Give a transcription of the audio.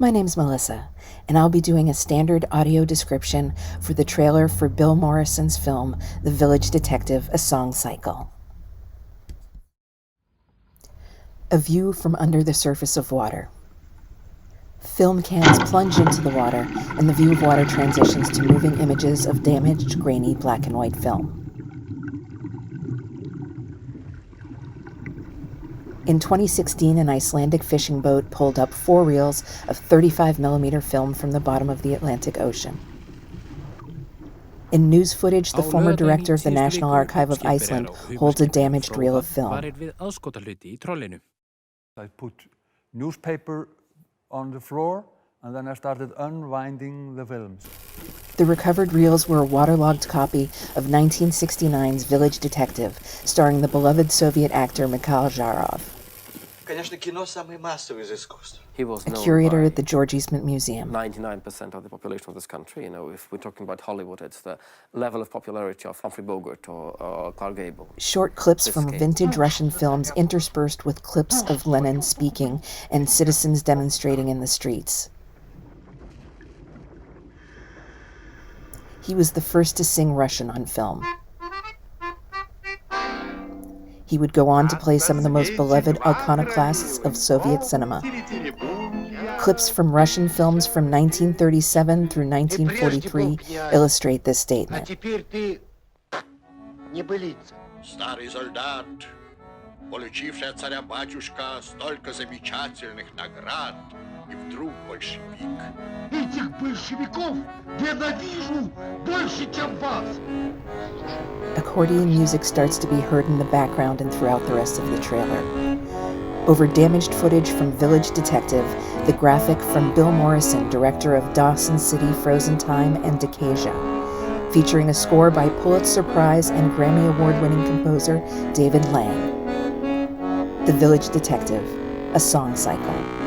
My name's Melissa, and I'll be doing a standard audio description for the trailer for Bill Morrison's film, The Village Detective, A Song Cycle. A view from under the surface of water. Film cans plunge into the water, and the view of water transitions to moving images of damaged, grainy black and white film. In 2016, an Icelandic fishing boat pulled up 4 reels of 35mm film from the bottom of the Atlantic Ocean. In news footage, the former director of the National Archive of Iceland holds a damaged reel of film. I put newspaper on the floor, and then I started unwinding the films. The recovered reels were a waterlogged copy of 1969's Village Detective, starring the beloved Soviet actor Mikhail Zharov, He was a known curator by at the George Eastman Museum. 99% of the population of this country. If we're talking about Hollywood, it's the level of popularity of Humphrey Bogart or Clark Gable. Short clips from vintage Russian films interspersed with clips of Lenin speaking and citizens demonstrating in the streets. He was the first to sing Russian on film. He would go on to play some of the most beloved iconoclasts of Soviet cinema. Clips from Russian films from 1937 through 1943 illustrate this statement. Старый солдат, получивший от царя-батюшка столько замечательных наград, и вдруг большевик. Этих большевиков ненавижу больше, чем вас! Accordion music starts to be heard in the background and throughout the rest of the trailer. Over damaged footage from Village Detective, the graphic from Bill Morrison, director of Dawson City, Frozen Time, and Decasia, featuring a score by Pulitzer Prize and Grammy Award-winning composer David Lang. The Village Detective, A Song Cycle.